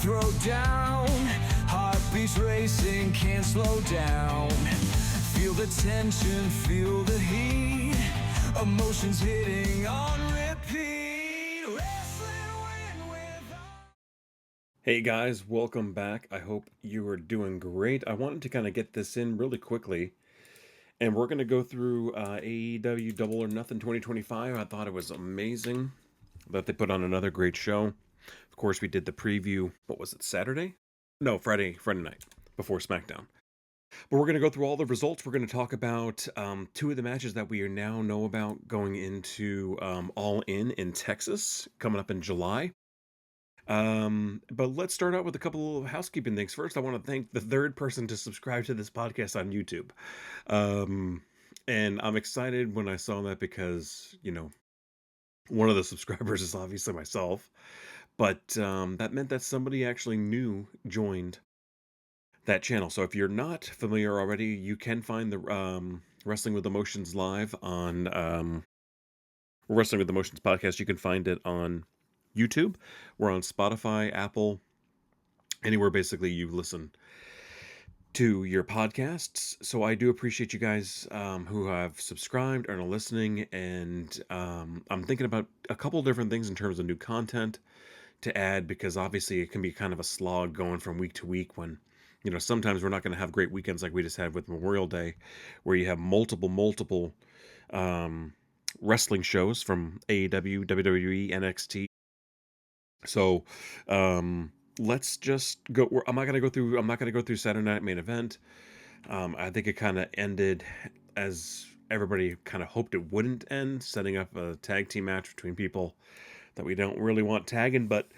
throw down. Heartbeats racing, can't slow down. Feel the tension, feel the heat. Emotions hitting on repeat. Wrestling without. Hey guys, welcome back. I hope you are doing great. I wanted to kind of get this in really quickly, and we're going to go through AEW Double or Nothing 2025. I thought it was amazing that they put on another great show. Of course, we did the preview. What was it, Saturday? No, Friday night before SmackDown. But we're going to go through all the results. We're going to talk about two of the matches that we now know about going into All In Texas coming up in July. But let's start out with a couple of housekeeping things. First, I want to thank the third person to subscribe to this podcast on YouTube. And I'm excited when I saw that because, one of the subscribers is obviously myself, but that meant that somebody actually new joined that channel. So if you're not familiar already, you can find the Wrestling with Emotions live on Wrestling with Emotions podcast. You can find it on YouTube. We're on Spotify, Apple, anywhere basically you listen to your podcasts. So I do appreciate you guys who have subscribed and are listening. And I'm thinking about a couple different things in terms of new content to add, because obviously it can be kind of a slog going from week to week when, sometimes we're not going to have great weekends like we just had with Memorial Day, where you have multiple wrestling shows from AEW, WWE, NXT. So, let's just go. I'm not gonna go through Saturday Night Main Event. I think it kind of ended as everybody kind of hoped it wouldn't end, setting up a tag team match between people that we don't really want tagging. But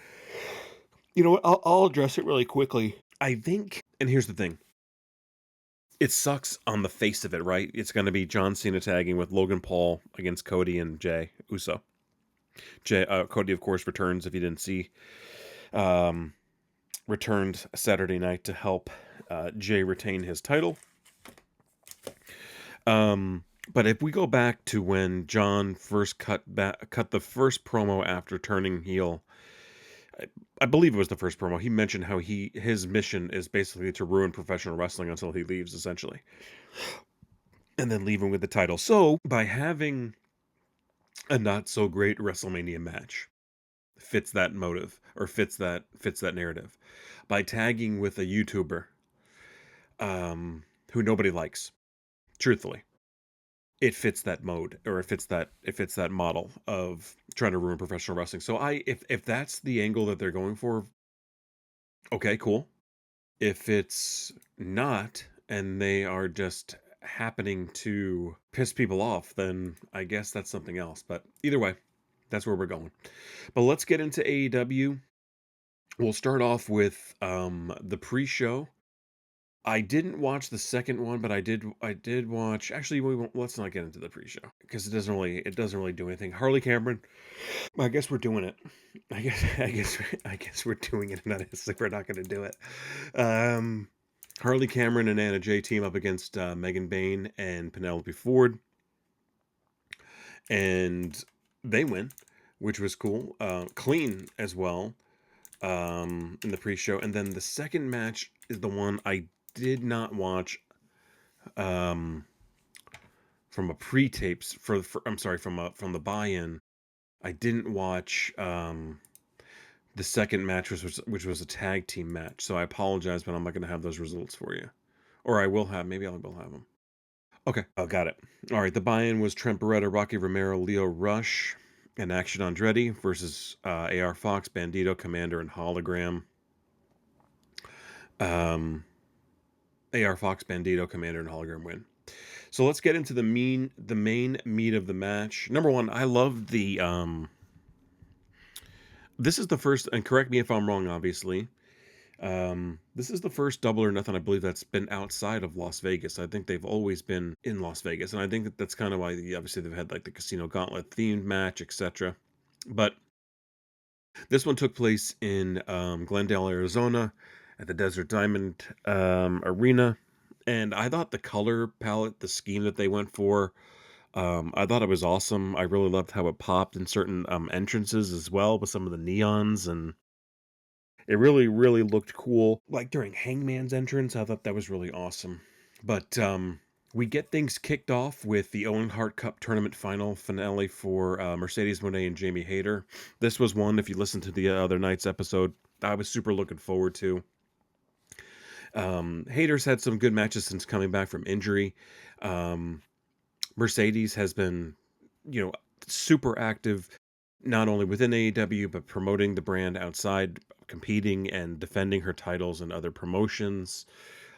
you know what? I'll address it really quickly. I think, and here's the thing. It sucks on the face of it, right? It's going to be John Cena tagging with Logan Paul against Cody and Jay Uso. Cody, of course, returns, if you didn't see. Returned Saturday night to help Jay retain his title. But if we go back to when John first cut the first promo after turning heel, I believe it was the first promo. He mentioned how his mission is basically to ruin professional wrestling until he leaves, essentially, and then leaving with the title. So by having a not so great WrestleMania match fits that motive, or fits that narrative. By tagging with a YouTuber who nobody likes, truthfully, it fits that mode, or it fits that model of trying to ruin professional wrestling. So if that's the angle that they're going for, okay, cool. If it's not, and they are just happening to piss people off, then I guess that's something else. But either way, that's where we're going. But let's get into AEW. We'll start off with the pre-show. I didn't watch the second one, but I did watch. Actually, let's not get into the pre-show because it doesn't really do anything. Harley Cameron, I guess we're doing it. I guess we're doing it. Not as if we're not going to do it. Harley Cameron and Anna Jay team up against Megan Bayne and Penelope Ford, and they win, which was cool. Clean as well. In the pre-show, and then the second match is the one I did not watch from a pre-tapes from the buy-in. I didn't watch the second match, which was a tag team match. So I apologize, but I'm not going to have those results for you, or I will have. Maybe I will have them. Okay, I got it. All right, the buy-in was Trent Beretta, Rocky Romero, Leo Rush, and Action Andretti versus AR Fox, Bandito, Commander, and Hologram. AR Fox, Bandito, Commander, and Hologram win. So let's get into the main meat of the match. Number one, I love the this is the first, and correct me if I'm wrong, obviously. This is the first Double or Nothing, I believe, that's been outside of Las Vegas. I think they've always been in Las Vegas, and I think that's kind of why obviously they've had like the Casino Gauntlet themed match, etc. But this one took place in Glendale, Arizona, at the Desert Diamond Arena, and I thought the color palette, the scheme that they went for, I thought it was awesome. I really loved how it popped in certain entrances as well, with some of the neons, and It really, really looked cool. Like during Hangman's entrance, I thought that was really awesome. But we get things kicked off with the Owen Hart Cup tournament final finale for Mercedes Moné and Jamie Hayter. This was one, if you listen to the other night's episode, I was super looking forward to. Hayter's had some good matches since coming back from injury. Um, Mercedes has been, you know, super active, not only within AEW, but promoting the brand outside, competing and defending her titles and other promotions.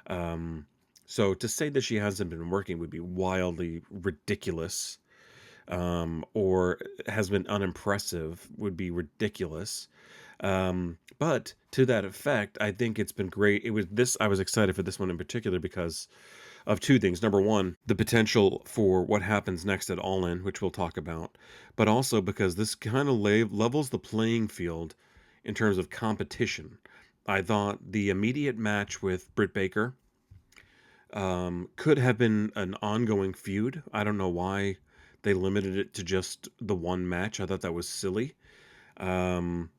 Um, so to say that she hasn't been working would be wildly ridiculous, or has been unimpressive would be ridiculous. But to that effect, I think it's been great. It was this, I was excited for this one in particular because of two things. Number one, the potential for what happens next at All In, which we'll talk about, but also because this kind of levels the playing field in terms of competition. I thought the immediate match with Britt Baker could have been an ongoing feud. I don't know why they limited it to just the one match. I thought that was silly. Um,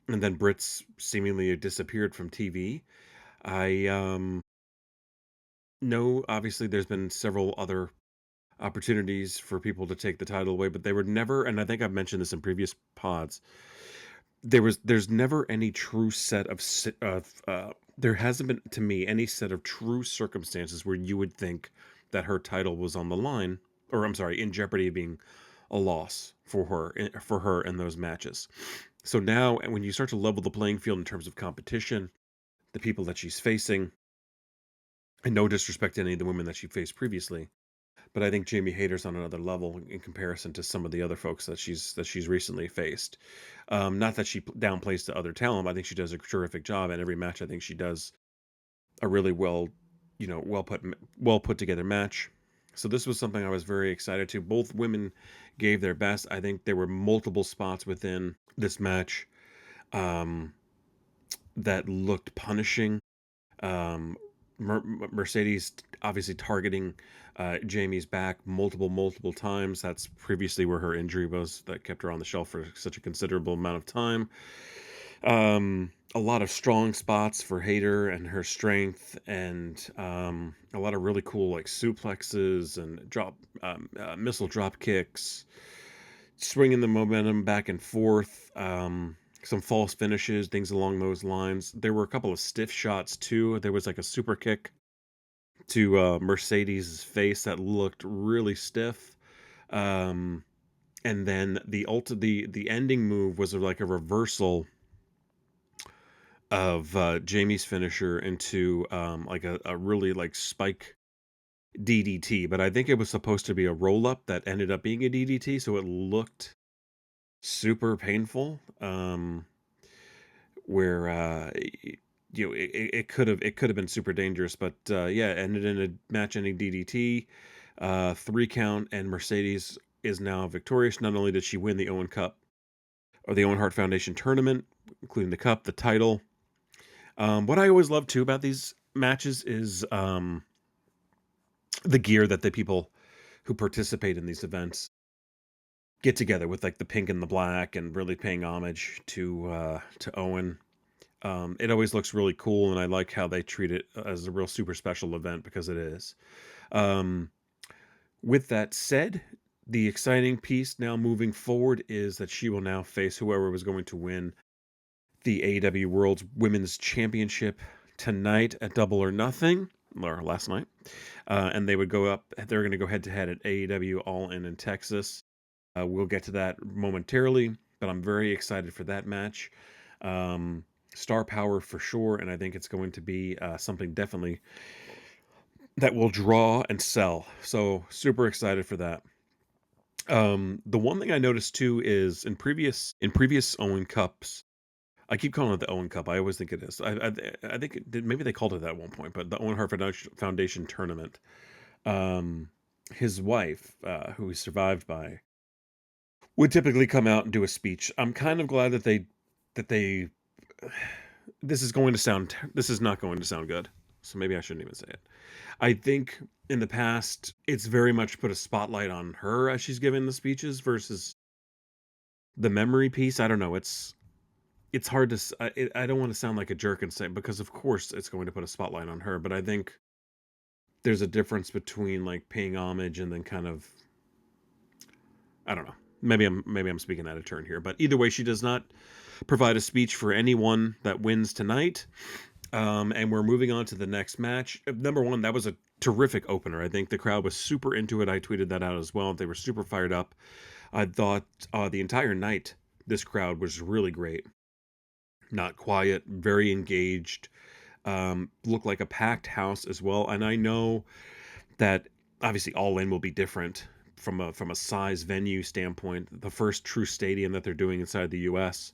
and then Britt's seemingly disappeared from TV. I know, obviously, there's been several other opportunities for people to take the title away, but they were never, and I think I've mentioned this in previous pods, there's never any true set of there hasn't been to me any set of true circumstances where you would think that her title was on the line, or I'm sorry, in jeopardy of being a loss for her in those matches. So now when you start to level the playing field in terms of competition, the people that she's facing, and no disrespect to any of the women that she faced previously, but I think Jamie Hayter's on another level in comparison to some of the other folks that she's recently faced. Not that she downplays the other talent. I think she does a terrific job, and every match I think she does a really well, well put together match. So this was something I was very excited to. Both women gave their best. I think there were multiple spots within this match um, that looked punishing. Um, Mercedes obviously targeting Jamie's back multiple times. That's previously where her injury was that kept her on the shelf for such a considerable amount of time. A lot of strong spots for Hayter and her strength, and a lot of really cool like suplexes and missile drop kicks, swinging the momentum back and forth. Some false finishes, things along those lines. There were a couple of stiff shots too. There was like a super kick to Mercedes' face that looked really stiff. Um, and then the ending move was like a reversal of Jamie's finisher into like a really like spike DDT, but I think it was supposed to be a roll up that ended up being a DDT, so it looked super painful. Where it could have been super dangerous, but yeah, it ended in a match ending DDT, 3 count, and Mercedes is now victorious. Not only did she win the Owen Cup or the Owen Hart Foundation tournament, including the cup, the title. What I always love too about these matches is the gear that the people who participate in these events get together with, like the pink and the black, and really paying homage to Owen. It always looks really cool, and I like how they treat it as a real super special event because it is. Um, with that said, the exciting piece now moving forward is that she will now face whoever was going to win the AEW World's Women's Championship tonight at Double or Nothing, or last night. And they would go up, they're going to go head to head at AEW All In Texas. We'll get to that momentarily, but I'm very excited for that match. Star power for sure, and I think it's going to be something definitely that will draw and sell. So super excited for that. The one thing I noticed too is in previous Owen Cups, I keep calling it the Owen Cup. I always think it is. I think maybe they called it that at one point, but the Owen Hart Foundation tournament. Um, his wife, who he survived by, would typically come out and do a speech. I'm kind of glad that they this is not going to sound good. So maybe I shouldn't even say it. I think in the past it's very much put a spotlight on her as she's giving the speeches versus the memory piece. I don't know. it's hard to I don't want to sound like a jerk and say, because of course it's going to put a spotlight on her, but I think there's a difference between like paying homage and then kind of, I don't know. Maybe I'm speaking out of turn here, but either way, she does not provide a speech for anyone that wins tonight. And we're moving on to the next match. Number one, that was a terrific opener. I think the crowd was super into it. I tweeted that out as well. They were super fired up. I thought the entire night this crowd was really great. Not quiet, very engaged. Looked like a packed house as well. And I know that obviously All In will be different from a size venue standpoint. The first true stadium that they're doing inside the U.S.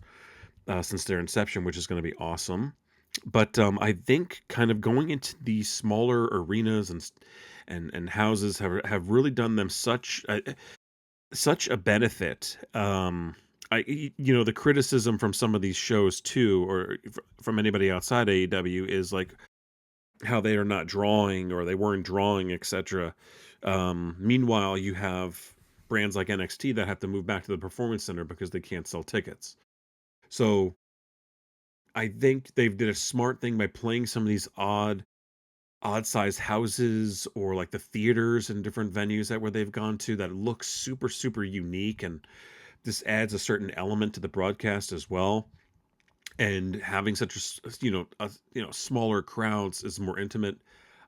Since their inception, which is going to be awesome. But I think kind of going into these smaller arenas and houses have really done them such a benefit. The criticism from some of these shows too, or from anybody outside AEW, is like how they are not drawing or they weren't drawing, etc. Meanwhile, you have brands like NXT that have to move back to the performance center because they can't sell tickets. So I think they did a smart thing by playing some of these odd sized houses or like the theaters and different venues that where they've gone to that look super super unique, and this adds a certain element to the broadcast as well. And having such smaller crowds is more intimate.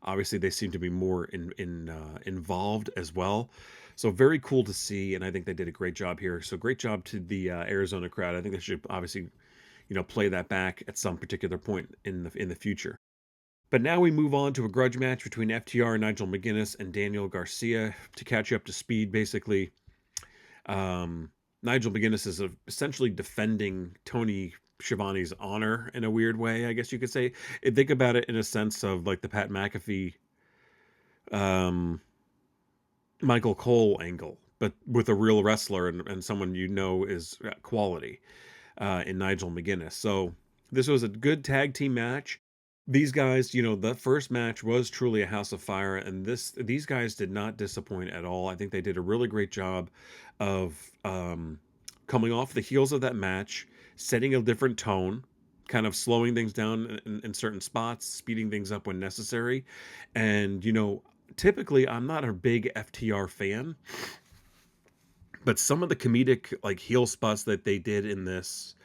Obviously they seem to be more involved as well, so very cool to see, and I think they did a great job here. So great job to the Arizona crowd. I think they should obviously play that back at some particular point in the future. But now we move on to a grudge match between FTR, Nigel McGuinness, and Daniel Garcia. To catch you up to speed, basically, Nigel McGuinness is essentially defending Tony Schiavone's honor in a weird way, I guess you could say. Think about it in a sense of like the Pat McAfee, um, Michael Cole angle, but with a real wrestler and someone is quality in Nigel McGuinness. So this was a good tag team match. These guys, the first match was truly a house of fire, and these guys did not disappoint at all. I think they did a really great job of coming off the heels of that match, setting a different tone, kind of slowing things down in certain spots, speeding things up when necessary. And typically I'm not a big FTR fan, but some of the comedic like heel spots that they did in this,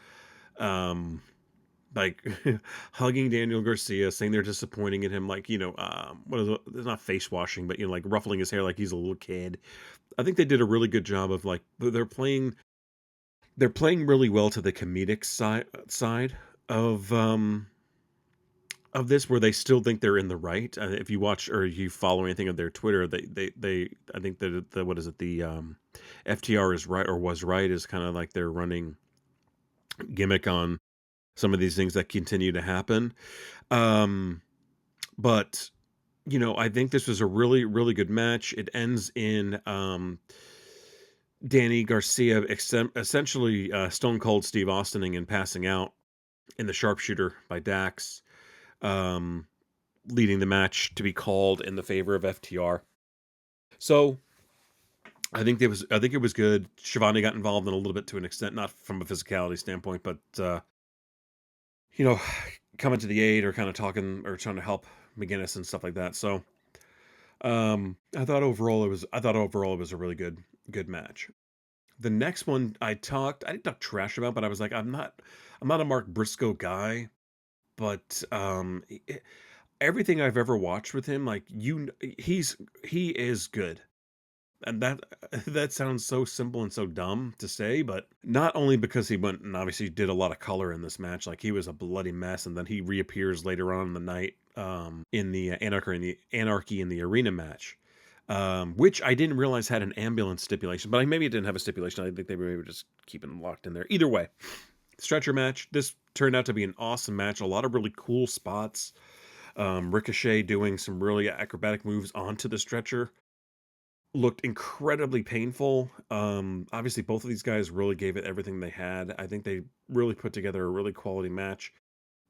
um like hugging Daniel Garcia, saying they're disappointing in him, like what is it? It's not face washing, but like ruffling his hair like he's a little kid. I think they did a really good job of like they're playing really well to the comedic side of this, where they still think they're in the right. If you watch or you follow anything of their Twitter, they I think that the what is it, the FTR is right or was right is kind of like their running gimmick on some of these things that continue to happen. Um, but I think this was a really, really good match. It ends in Danny Garcia essentially Stone Cold Steve Austining and passing out in the sharpshooter by Dax, um, leading the match to be called in the favor of FTR. So I think it was good. Shivani got involved in a little bit to an extent, not from a physicality standpoint, but you know, coming to the aid or kind of talking or trying to help McGinnis and stuff like that. So I thought overall it was a really good match. The next one I didn't talk trash about, but I was like, I'm not a Mark Briscoe guy, but everything I've ever watched with him, like he is good. And that that sounds so simple and so dumb to say, but not only because he went and obviously did a lot of color in this match, like he was a bloody mess, and then he reappears later on in the night, in the Anarchy in the Arena match, which I didn't realize had an ambulance stipulation, but maybe it didn't have a stipulation. I think they were maybe just keeping him locked in there. Either way, stretcher match. This turned out to be an awesome match. A lot of really cool spots. Ricochet doing some really acrobatic moves onto the stretcher looked incredibly painful. Obviously, both of these guys really gave it everything they had. I think they really put together a really quality match.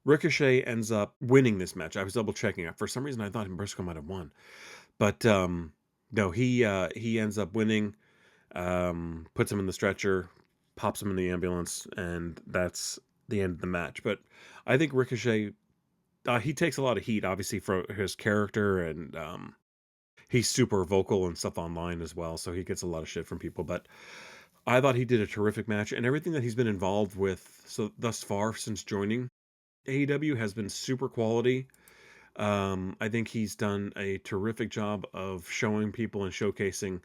Ricochet ends up winning this match. I was double checking it. For some reason, I thought Briscoe might have won, but no, he ends up winning. Puts him in the stretcher, pops him in the ambulance, and the end of the match. But I think Ricochet, he takes a lot of heat, obviously, for his character, and he's super vocal and stuff online as well, so he gets a lot of shit from people. But I thought he did a terrific match, and everything that he's been involved with so thus far since joining AEW has been super quality. I think he's done a terrific job of showing people and showcasing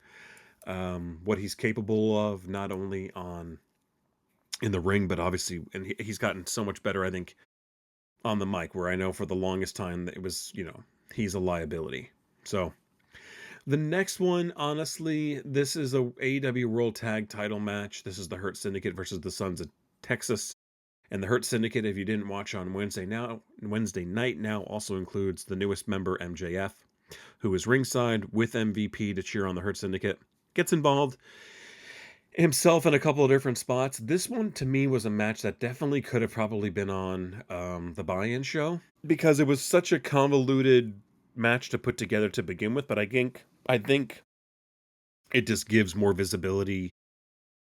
what he's capable of, not only on in the ring, but obviously, and he's gotten so much better, I think, on the mic, where I know for the longest time that it was, he's a liability. So the next one, honestly, this is a AEW World Tag Title match. This is the Hurt Syndicate versus the Sons of Texas. And the Hurt Syndicate, if you didn't watch on Wednesday night now also includes the newest member, MJF, who is ringside with MVP to cheer on the Hurt Syndicate. Gets involved himself in a couple of different spots. This one, to me, was a match that definitely could have probably been on the buy-in show, because it was such a convoluted match to put together to begin with. But I think it just gives more visibility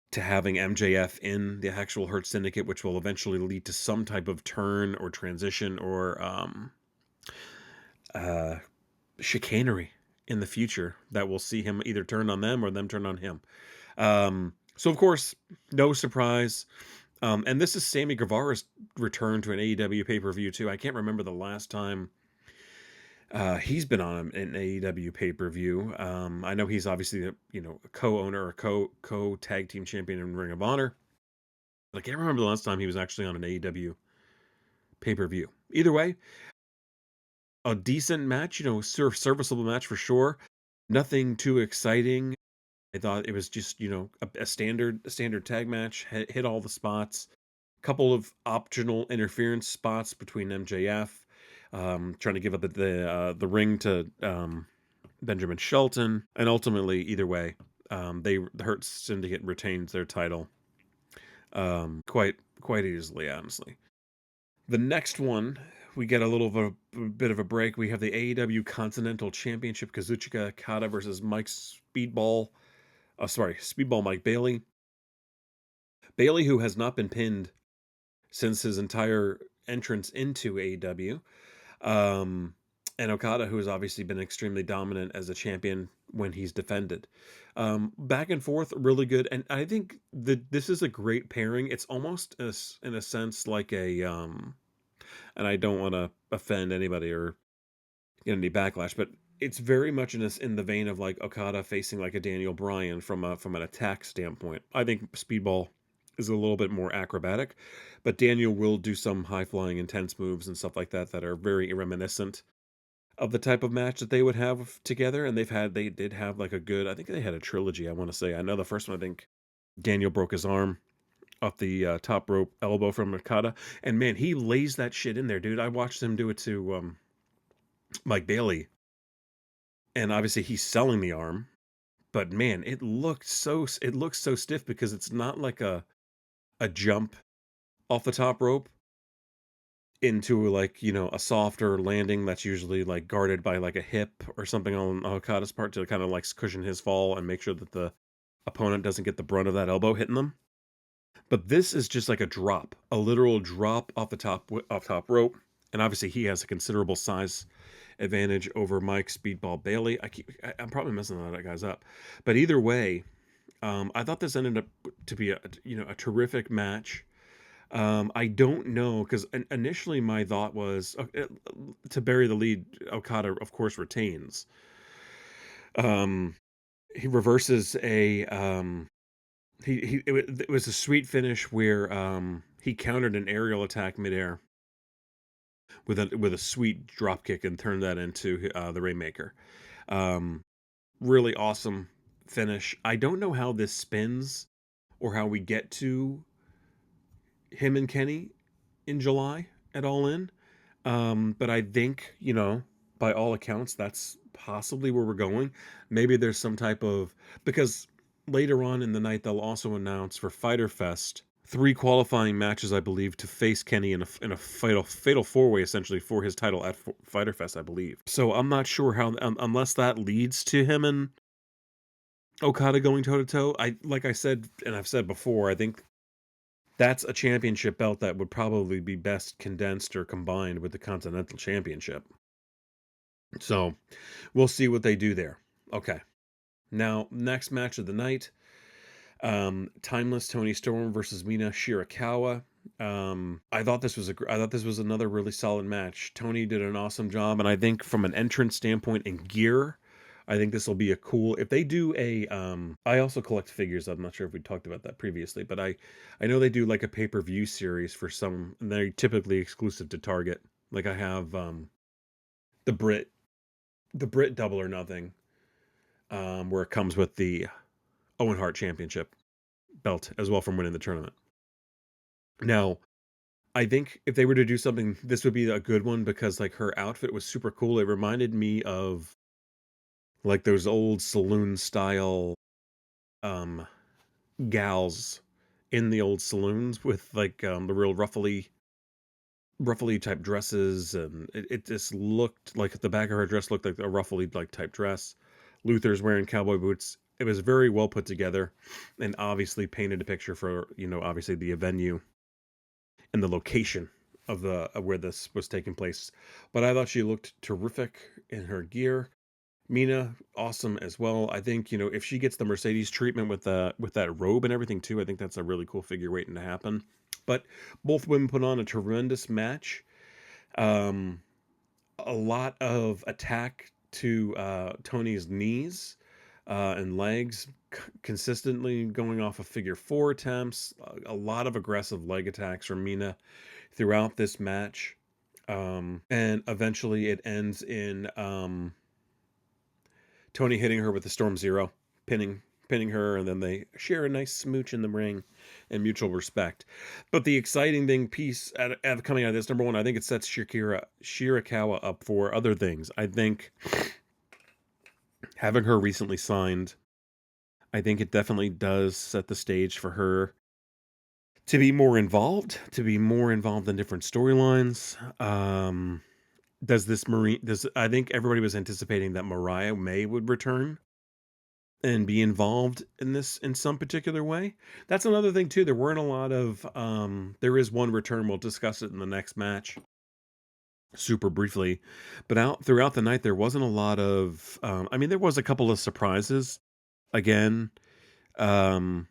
to having MJF in the actual Hurt Syndicate, which will eventually lead to some type of turn or transition or uh, chicanery in the future that will see him either turn on them or them turn on him. So, of course, no surprise. And this is Sammy Guevara's return to an AEW pay-per-view, too. I can't remember the last time he's been on an AEW pay-per-view. I know he's obviously a co-owner or co-tag team champion in Ring of Honor. But I can't remember the last time he was actually on an AEW pay-per-view. Either way, a decent match, serviceable match for sure. Nothing too exciting. I thought it was just, a standard tag match, hit all the spots. Couple of optional interference spots between MJF, trying to give up the ring to Benjamin Shelton, and ultimately, either way, the Hurt Syndicate retains their title quite easily, honestly. The next one, we get a bit of a break. We have the AEW Continental Championship, Kazuchika Okada versus Speedball Mike Bailey. Bailey, who has not been pinned since his entire entrance into AEW. And Okada, who has obviously been extremely dominant as a champion when he's defended. Back and forth, really good. And I think that this is a great pairing. It's almost, in a sense, like and I don't want to offend anybody or get any backlash, but it's very much in the vein of like Okada facing like a Daniel Bryan from an attack standpoint. I think Speedball is a little bit more acrobatic, but Daniel will do some high flying, intense moves and stuff like that that are very reminiscent of the type of match that they would have together. And they did have like I think they had a trilogy. I want to say, I know the first one, I think Daniel broke his arm off the top rope elbow from Okada, and man, he lays that shit in there, dude. I watched him do it to Mike Bailey, and obviously he's selling the arm, but man, it looks so stiff because it's not like a jump off the top rope into like a softer landing that's usually like guarded by like a hip or something on Okada's part to kind of like cushion his fall and make sure that the opponent doesn't get the brunt of that elbow hitting them. But this is just like a literal drop off the top rope, and obviously he has a considerable size advantage over Mike Speedball Bailey. I'm probably messing that guys up, but either way, I thought this ended up to be a terrific match. I don't know, because initially my thought was to bury the lead. Okada, of course, retains. He reverses it was a sweet finish where he countered an aerial attack midair with a sweet drop kick and turned that into the Rainmaker. Really awesome finish. I don't know how this spins or how we get to him and Kenny in July at All In. But I think, by all accounts, that's possibly where we're going. Maybe there's some type of, because later on in the night, they'll also announce for Fyter Fest 3 qualifying matches, I believe, to face Kenny in a fatal 4-way, essentially, for his title at Fyter Fest, I believe. So I'm not sure how, unless that leads to him and Okada going toe to toe. Like I said, and I've said before, I think That's a championship belt that would probably be best condensed or combined with the Continental Championship. So we'll see what they do there. Okay. Now, next match of the night, Timeless Tony Storm versus Mina Shirakawa. I thought this was another really solid match. Tony did an awesome job, and I think from an entrance standpoint and gear, I think this will be a cool. If they do a, I also collect figures. I'm not sure if we talked about that previously, but I know they do like a pay-per-view series for some, and they're typically exclusive to Target. Like I have the Brit, the Brit Double or Nothing, where it comes with the Owen Hart Championship belt as well from winning the tournament. Now, I think if they were to do something, this would be a good one because like her outfit was super cool. It reminded me of like those old saloon style um gals in the old saloons with like the real ruffly type dresses, and it just looked like the back of her dress looked like a ruffly like type dress. Luther's wearing cowboy boots. It was very well put together and obviously painted a picture for, obviously the venue and the location of where this was taking place. But I thought she looked terrific in her gear. Mina, awesome as well. I think, if she gets the Mercedes treatment with that robe and everything too, I think that's a really cool figure waiting to happen. But both women put on a tremendous match. Um, a lot of attack to Tony's knees and legs, consistently going off of figure four attempts. A lot of aggressive leg attacks from Mina throughout this match. And eventually it ends in Tony hitting her with the Storm Zero, pinning her, and then they share a nice smooch in the ring and mutual respect. But the exciting thing piece coming out of this, number one, I think it sets Shirakawa up for other things. I think having her recently signed, I think it definitely does set the stage for her to be more involved in different storylines. Does I think everybody was anticipating that Mariah May would return and be involved in this in some particular way. That's another thing too. There weren't a lot of there is one return, we'll discuss it in the next match super briefly. But out throughout the night there wasn't a lot of I mean there was a couple of surprises again. Um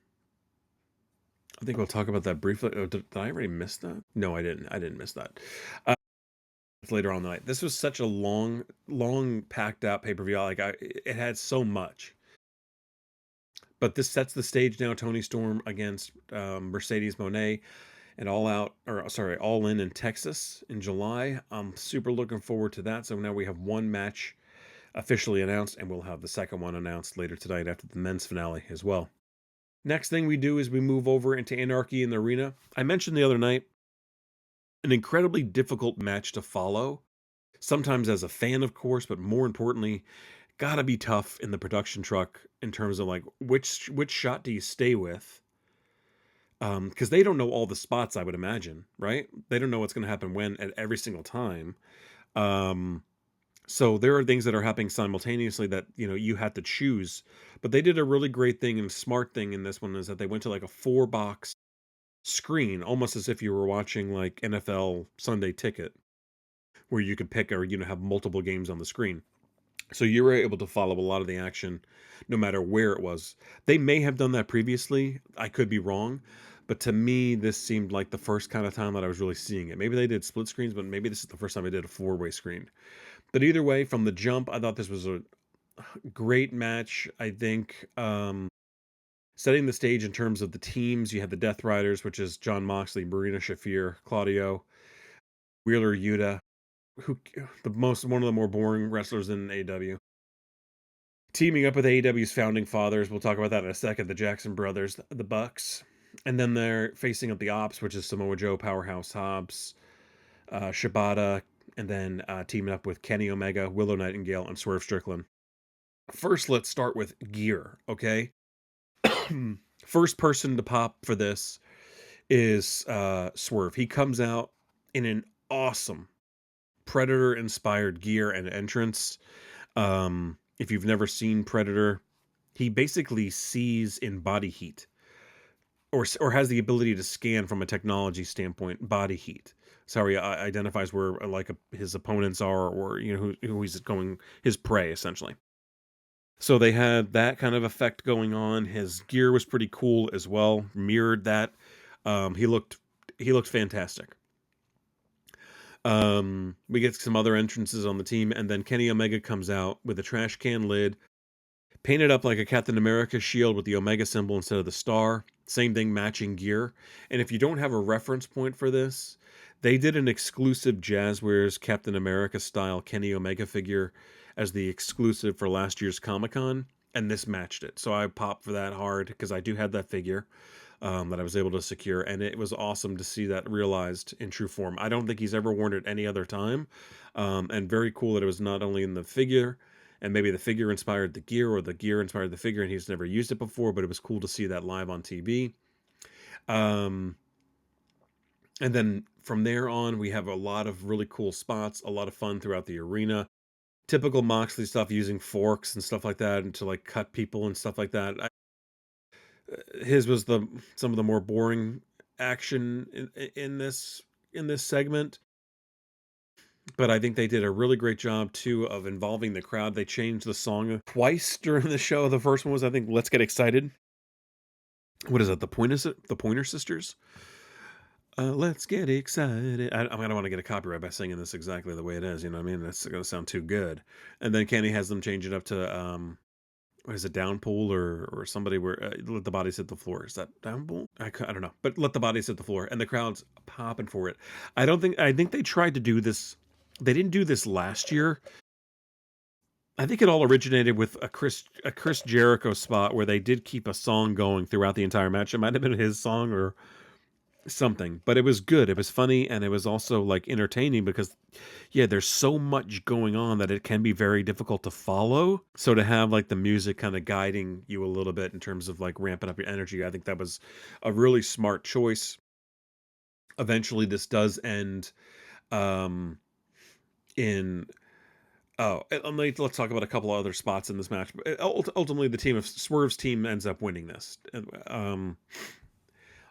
I think we'll talk about that briefly. Oh, did I already miss that? No, I didn't. I didn't miss that. Later on the night. This was such a long packed out pay-per-view. It had so much. But this sets the stage now. Tony Storm against Mercedes Monet and All In Texas in July. I'm super looking forward to that. So now we have one match officially announced, and we'll have the second one announced later tonight after the men's finale as well. Next thing we do is we move over into Anarchy in the Arena. I mentioned the other night an incredibly difficult match to follow. Sometimes as a fan, of course, but more importantly, gotta be tough in the production truck in terms of like which shot do you stay with? Because they don't know all the spots, I would imagine, right? They don't know what's going to happen when at every single time. Um, so there are things that are happening simultaneously that you had to choose. But they did a really great thing and smart thing in this one is that they went to like a 4-box screen, almost as if you were watching like NFL Sunday Ticket, where you could pick or have multiple games on the screen. So you were able to follow a lot of the action no matter where it was. They may have done that previously. I could be wrong. But to me, this seemed like the first kind of time that I was really seeing it. Maybe they did split screens, but maybe this is the first time I did a 4-way screen. But either way, from the jump, I thought this was a great match. I think setting the stage in terms of the teams, you had the Death Riders, which is John Moxley, Marina Shafir, Claudio, Wheeler Yuta, who one of the more boring wrestlers in AEW. Teaming up with AEW's founding fathers, we'll talk about that in a second, the Jackson brothers, the Bucks. And then they're facing up the Ops, which is Samoa Joe, Powerhouse Hobbs, Shibata, and then teaming up with Kenny Omega, Willow Nightingale, and Swerve Strickland. First, let's start with gear, okay? First person to pop for this is Swerve. He comes out in an awesome Predator-inspired gear and entrance. If you've never seen Predator, he basically sees in body heat. or has the ability to scan from a technology standpoint body heat. So he identifies where like his opponents are, or who he's going, his prey essentially. So they had that kind of effect going on. His gear was pretty cool as well, mirrored that. He looked fantastic. We get some other entrances on the team, and then Kenny Omega comes out with a trash can lid, painted up like a Captain America shield with the Omega symbol instead of the star. Same thing, matching gear. And if you don't have a reference point for this, they did an exclusive Jazzwares Captain America style Kenny Omega figure as the exclusive for last year's Comic Con, and this matched it. So I popped for that hard because I do have that figure that I was able to secure, and it was awesome to see that realized in true form. I don't think he's ever worn it any other time, and very cool that it was not only in the figure, and maybe the figure inspired the gear, or the gear inspired the figure, and he's never used it before, but it was cool to see that live on TV. Um, and then from there on, we have a lot of really cool spots, a lot of fun throughout the arena. Typical Moxley stuff, using forks and stuff like that, and to like cut people and stuff like that. His was some of the more boring action in this segment, but I think they did a really great job too of involving the crowd. They changed the song twice during the show. The first one was, I think, "Let's Get Excited." What is it? The Pointer Sisters. Let's get excited. I don't want to get a copyright by singing this exactly the way it is. You know what I mean? That's going to sound too good. And then Kenny has them change it up to what is it, down pool, or somebody where let the bodies hit the floor. Is that down pool? I don't know, but let the bodies hit the floor, and the crowd's popping for it. I think they tried to do this. They didn't do this last year. I think it all originated with a Chris Jericho spot where they did keep a song going throughout the entire match. It might have been his song or something, but it was good. It was funny, and it was also like entertaining because, yeah, there's so much going on that it can be very difficult to follow. So to have like the music kind of guiding you a little bit in terms of like ramping up your energy, I think that was a really smart choice. Eventually, this does end um, in. Oh, and let's talk about a couple of other spots in this match. Ultimately, the team of Swerve's team ends up winning this.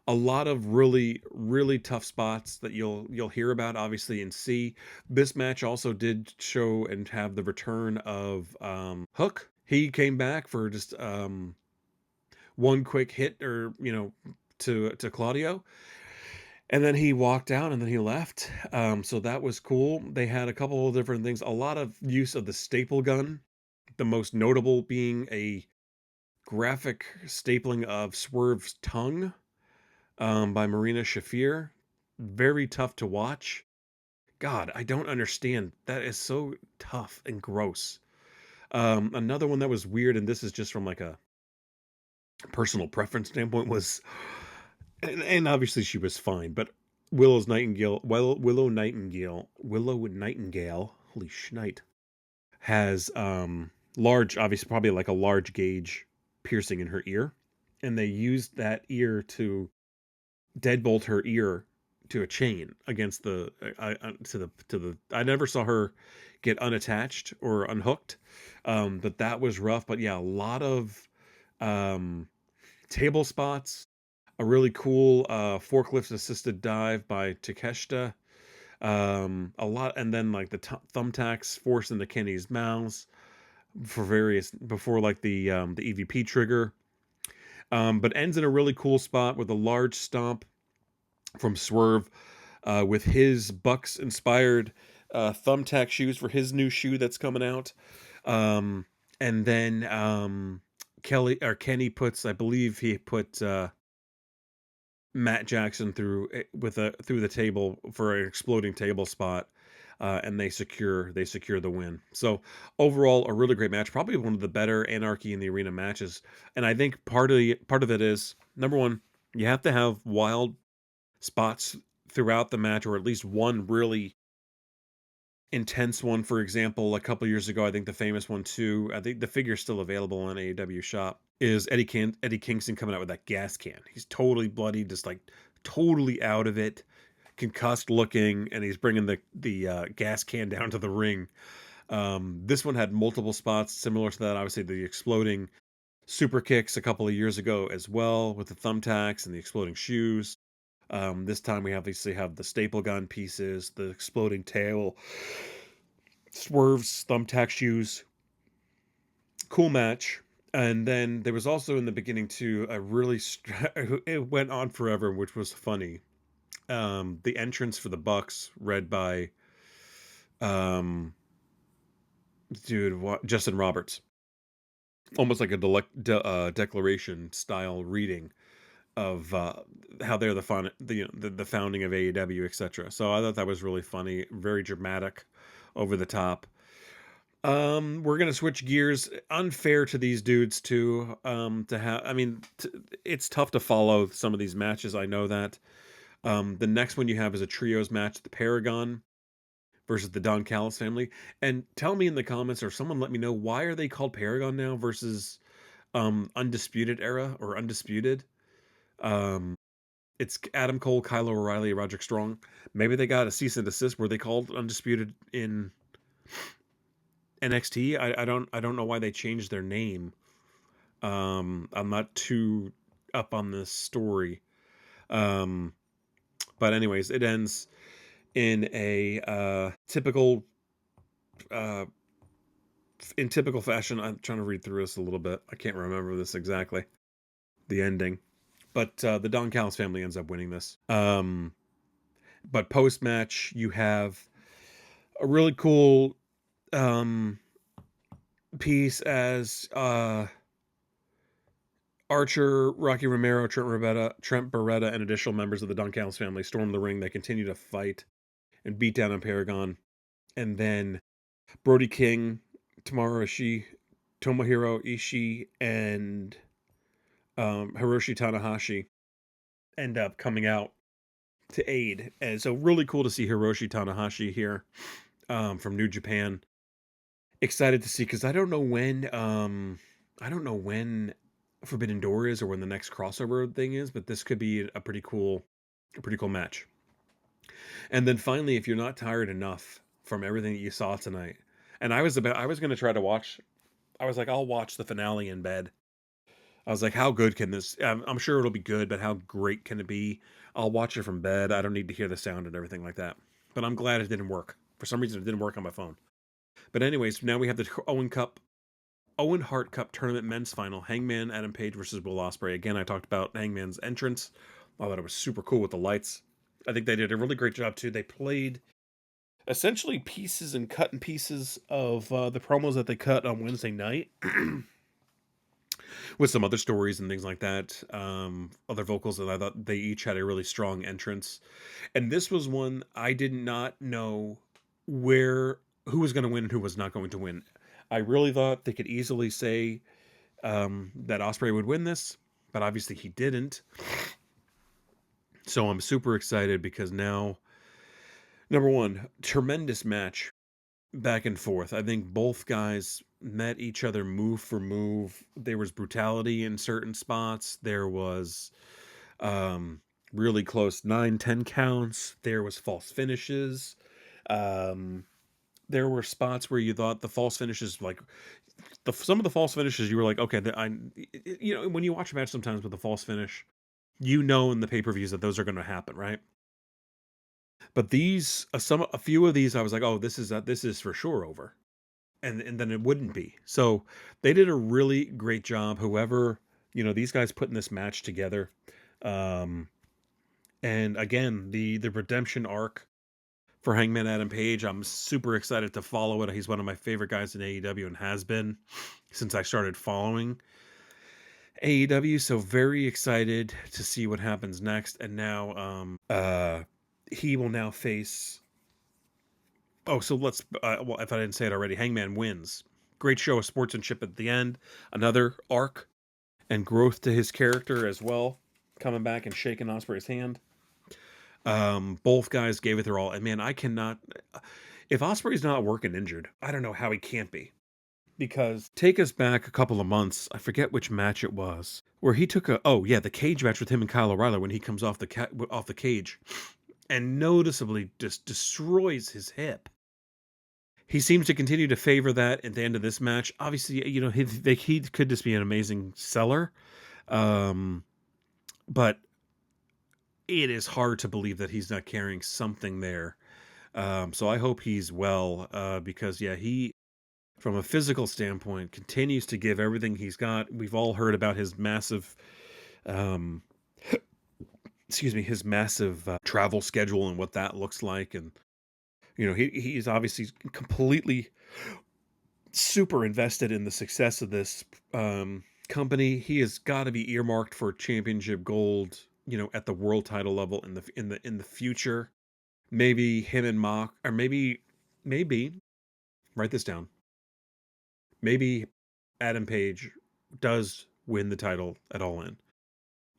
A lot of really really tough spots that you'll hear about, obviously, and see. This match also did show and have the return of Hook. He came back for just one quick hit, or to Claudio, and then he walked out, and then he left. So that was cool. They had a couple of different things, a lot of use of the staple gun, the most notable being a graphic stapling of Swerve's tongue by Marina Shafir. Very tough to watch. God, I don't understand. That is so tough and gross. Another one that was weird, and this is just from like a personal preference standpoint, was, and obviously she was fine, but Willow Nightingale, holy shnight, has large, obviously probably like a large gauge piercing in her ear, and they used that ear to deadbolt her ear to a chain against the to the I never saw her get unattached or unhooked, but that was rough. But yeah, a lot of um table spots, a really cool forklift assisted dive by Takeshita, a lot, and then like the thumbtacks forced into Kenny's mouths for various, before like the EVP trigger, but ends in a really cool spot with a large stomp from Swerve, with his Bucks inspired thumbtack shoes for his new shoe that's coming out. And then Kenny puts, I believe he put Matt Jackson through the table for an exploding table spot. And they secure the win. So overall, a really great match. Probably one of the better Anarchy in the Arena matches. And I think part of it is, number one, you have to have wild spots throughout the match, or at least one really intense one. For example, a couple years ago, I think the famous one too, I think the figure's still available on AEW shop, is Eddie Kingston coming out with that gas can. He's totally bloody, just like totally out of it, concussed looking, and he's bringing the gas can down to the ring. This one had multiple spots similar to that. Obviously, the exploding super kicks a couple of years ago as well with the thumbtacks and the exploding shoes. This time we obviously have the staple gun pieces, the exploding tail, swerves, thumbtack shoes. Cool match. And then there was also in the beginning too a really it went on forever, which was funny. The entrance for the Bucks, read by um, Justin Roberts, almost like a declaration style reading of how they're the founding of AEW, etc. So I thought that was really funny, very dramatic, over the top. We're gonna switch gears. Unfair to these dudes too. To have, I mean, it's tough to follow some of these matches. I know that. The next one you have is a trios match: the Paragon versus the Don Callis family. And tell me in the comments, or someone let me know, why are they called Paragon now versus Undisputed Era or Undisputed? It's Adam Cole, Kyle O'Reilly, Roderick Strong. Maybe they got a cease and desist. Were they called Undisputed in NXT? I don't know why they changed their name. I'm not too up on this story. Um, but anyways, it ends in a uh, typical fashion. I'm trying to read through this a little bit. I can't remember this exactly. The ending, but the Don Callis family ends up winning this. But post match, you have a really cool um, piece as Archer, Rocky Romero, Trent Beretta, and additional members of the Don Callis family storm the ring. They continue to fight and beat down on Paragon. And then Brody King, Tomohiro Ishii, and Hiroshi Tanahashi end up coming out to aid. And so really cool to see Hiroshi Tanahashi here from New Japan. Excited to see, because I don't know when Forbidden Door is or when the next crossover thing is, but this could be a pretty cool match. And then finally, if you're not tired enough from everything that you saw tonight, and I was going to try to watch. I was like, I'll watch the finale in bed. I was like, how good can this? I'm sure it'll be good, but how great can it be? I'll watch it from bed. I don't need to hear the sound and everything like that. But I'm glad it didn't work. For some reason, it didn't work on my phone. But anyways, now we have the Owen Hart Cup tournament men's final. Hangman Adam Page versus Will Ospreay. Again, I talked about Hangman's entrance. I thought it was super cool with the lights. I think they did a really great job too. They played essentially pieces and cut and pieces of the promos that they cut on Wednesday night. With some other stories and things like that, other vocals, and I thought they each had a really strong entrance. And this was one I did not know who was going to win and who was not going to win. I really thought they could easily say that Osprey would win this, but obviously he didn't. So I'm super excited because now, number one, tremendous match back and forth. I think both guys met each other move for move. There was brutality in certain spots. There was really close 9-10 counts. There was false finishes. Um, there were spots where you thought the false finishes, like some of the false finishes, you were like, okay, when you watch a match sometimes with a false finish, in the pay-per-views that those are going to happen, right? But a few of these, I was like, oh, this is for sure over, and then it wouldn't be. So they did a really great job. Whoever, these guys putting this match together, um, and again, the redemption arc for Hangman Adam Page, I'm super excited to follow it. He's one of my favorite guys in AEW and has been since I started following AEW. So very excited to see what happens next. And now, he will now face. Oh, so let's. Well, if I didn't say it already, Hangman wins. Great show of sportsmanship at the end. Another arc and growth to his character as well. Coming back and shaking Ospreay's hand. Both guys gave it their all, and man, I cannot. If Ospreay's not working injured, I don't know how he can't be. Because take us back a couple of months. I forget which match it was where he took the cage match with him and Kyle O'Reilly when he comes off the cage and noticeably just destroys his hip. he seems to continue to favor that at the end of this match. Obviously, he could just be an amazing seller, um, but it is hard to believe that he's not carrying something there. So I hope he's well, because yeah, he, from a physical standpoint, continues to give everything he's got. We've all heard about his massive, um, his massive travel schedule and what that looks like, and he's obviously completely super invested in the success of this company. He has got to be earmarked for championship gold, at the world title level in the future. Maybe him and Mock, or maybe write this down. Maybe Adam Page does win the title at All In.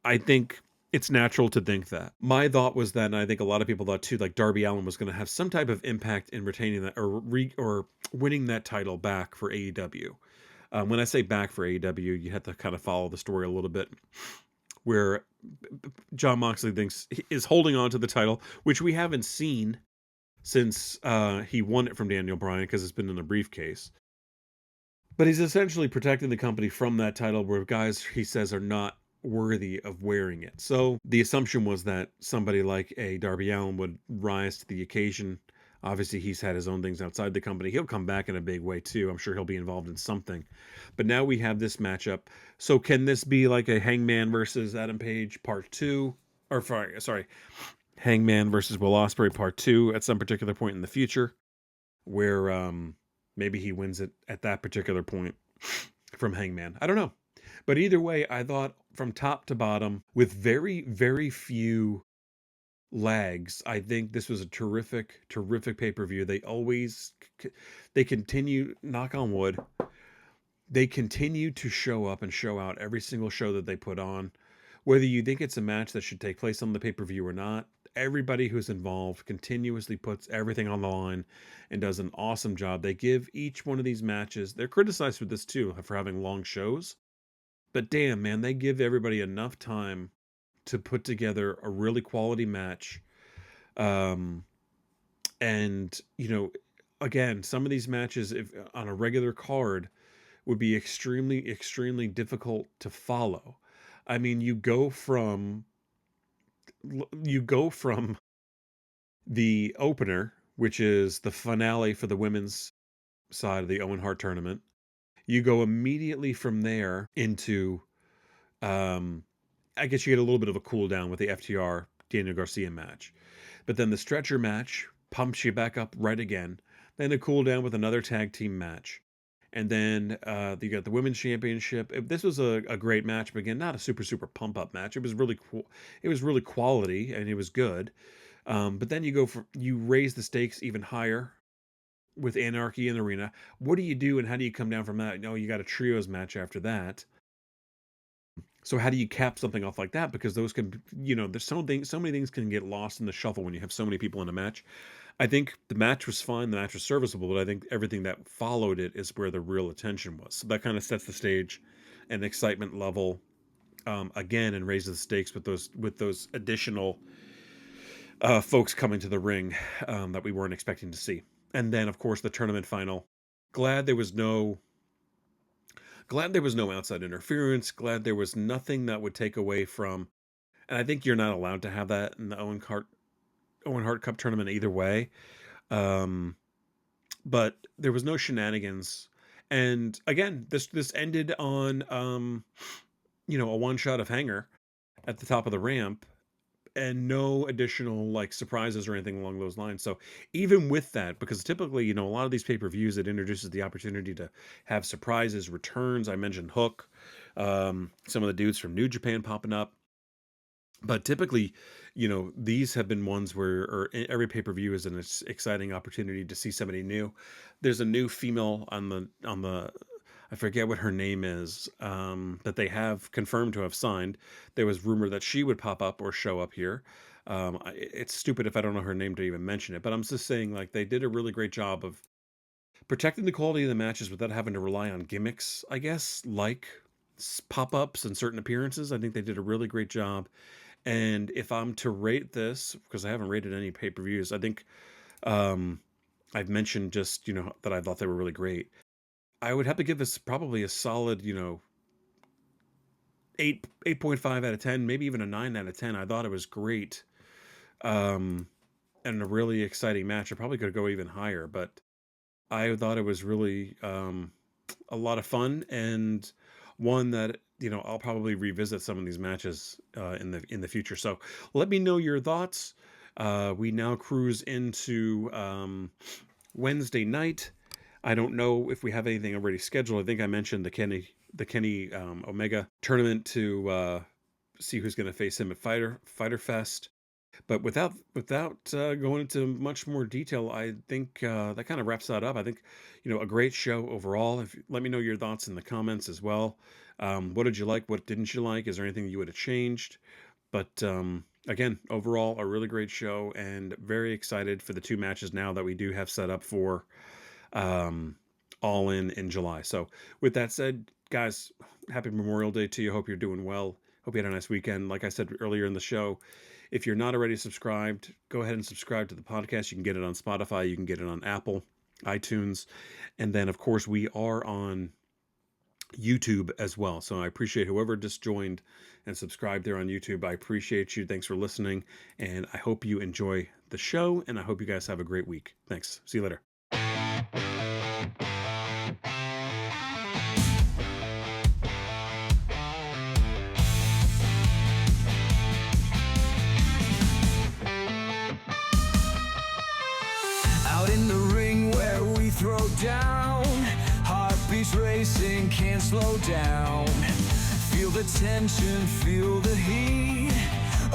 I think it's natural to think that. My thought was that, and I think a lot of people thought too, like Darby Allin was going to have some type of impact in retaining that, or winning that title back for AEW. When I say back for AEW, you have to kind of follow the story a little bit, where John Moxley thinks is holding on to the title, which we haven't seen since he won it from Daniel Bryan, because it's been in a briefcase. But he's essentially protecting the company from that title, where guys he says are not worthy of wearing it. So the assumption was that somebody like a Darby Allin would rise to the occasion. Obviously, he's had his own things outside the company. He'll come back in a big way too. I'm sure he'll be involved in something. But now we have this matchup. So can this be like a Hangman versus Adam Page part 2? Or sorry, Hangman versus Will Ospreay part 2 at some particular point in the future, where maybe he wins it at that particular point from Hangman. I don't know. But either way, I thought from top to bottom, with very, very few lags, I think this was a terrific, terrific pay-per-view. They continue, knock on wood, they continue to show up and show out every single show that they put on. Whether you think it's a match that should take place on the pay-per-view or not, everybody who's involved continuously puts everything on the line and does an awesome job. They give each one of these matches, they're criticized for this too, for having long shows. But damn, man, they give everybody enough time to put together a really quality match. Um, and, again, some of these matches, if on a regular card, would be extremely, extremely difficult to follow. I mean, you go from the opener, which is the finale for the women's side of the Owen Hart tournament. You go immediately from there into, um, I guess you get a little bit of a cool down with the FTR Daniel Garcia match. But then the stretcher match pumps you back up right again. Then a cool down with another tag team match. And then you got the women's championship. This was a great match, but again, not a super super pump up match. It was really cool. It was really quality and it was good. But then you raise the stakes even higher with Anarchy in the arena. What do you do, and how do you come down from that? No, you got a trios match after that. So how do you cap something off like that? Because those can, there's so many things can get lost in the shuffle when you have so many people in a match. I think the match was fine, the match was serviceable, but I think everything that followed it is where the real attention was. So that kind of sets the stage and excitement level, again, and raises the stakes with those additional folks coming to the ring, that we weren't expecting to see. And then, of course, the tournament final. Glad there was no outside interference. Glad there was nothing that would take away from. And I think you're not allowed to have that in the Owen Hart Cup tournament either way. Um, but there was no shenanigans. And again, this ended on a one shot of Hanger at the top of the ramp, and no additional like surprises or anything along those lines. So even with that, because typically, a lot of these pay-per-views, it introduces the opportunity to have surprises, returns. I mentioned Hook, some of the dudes from New Japan popping up. But typically, these have been ones where, or every pay-per-view is an exciting opportunity to see somebody new. There's a new female on the I forget what her name is, that they have confirmed to have signed. There was rumor that she would pop up or show up here. It's stupid if I don't know her name to even mention it, but I'm just saying, like, they did a really great job of protecting the quality of the matches without having to rely on gimmicks, I guess, like pop-ups and certain appearances. I think they did a really great job. And if I'm to rate this, because I haven't rated any pay-per-views, I think, I've mentioned just, that I thought they were really great. I would have to give this probably a solid, 8.5 out of 10, maybe even a 9 out of 10. I thought it was great. Um, and a really exciting match. I probably could go even higher, but I thought it was really a lot of fun, and one that I'll probably revisit some of these matches in the future. So let me know your thoughts. We now cruise into Wednesday night. I don't know if we have anything already scheduled. I think I mentioned the Kenny Omega tournament to see who's going to face him at Fighter Fest. But without going into much more detail, I think that kind of wraps that up. I think a great show overall. If let me know your thoughts in the comments as well. What did you like? What didn't you like? Is there anything you would have changed? But again, overall, a really great show, and very excited for the two matches now that we do have set up for um, All in July. So with that said, guys, happy Memorial Day to you. Hope you're doing well. Hope you had a nice weekend. Like I said earlier in the show, if you're not already subscribed, go ahead and subscribe to the podcast. You can get it on Spotify, you can get it on Apple, iTunes, and then of course we are on YouTube as well. So I appreciate whoever just joined and subscribed there on YouTube. I appreciate you. Thanks for listening, and I hope you enjoy the show, and I hope you guys have a great week. Thanks. See you later. Out in the ring where we throw down, heartbeats racing, can't slow down. Feel the tension, feel the heat,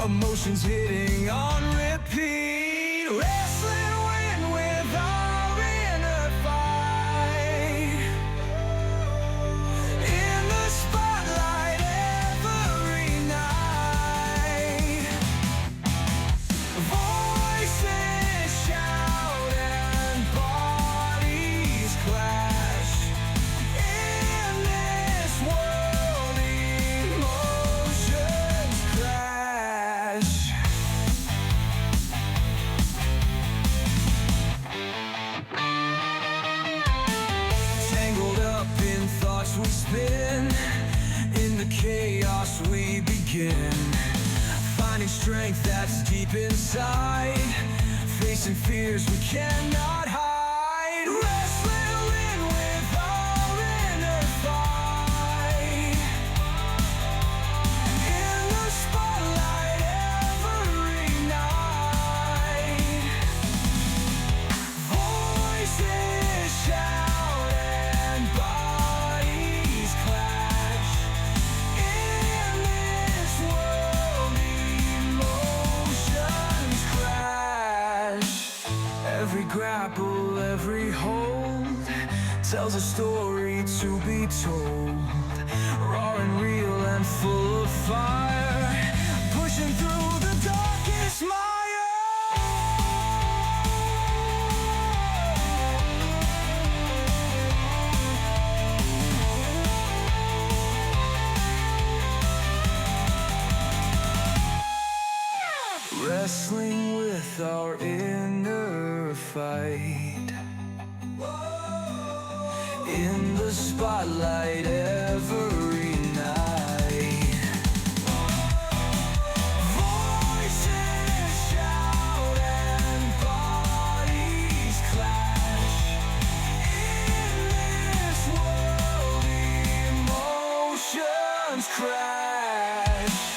emotions hitting on repeat. Wrestling win with our inner fight. In the spotlight every night. Voices shout and bodies clash. In this world, emotions crash. Tangled up in thoughts we spin. In the chaos we begin. Finding strength that's deep inside, facing fears we cannot hide. Wrestling in with our inner fight. In the spotlight every night. Voices shout and bodies clash. In this world, emotions crash. Every grapple, every hold tells a story to be told. Raw and real and full of fire, pushing through the darkest mire. Wrestling with our inner fight. In the spotlight every night. Voices shout and bodies clash. In this world, emotions crash.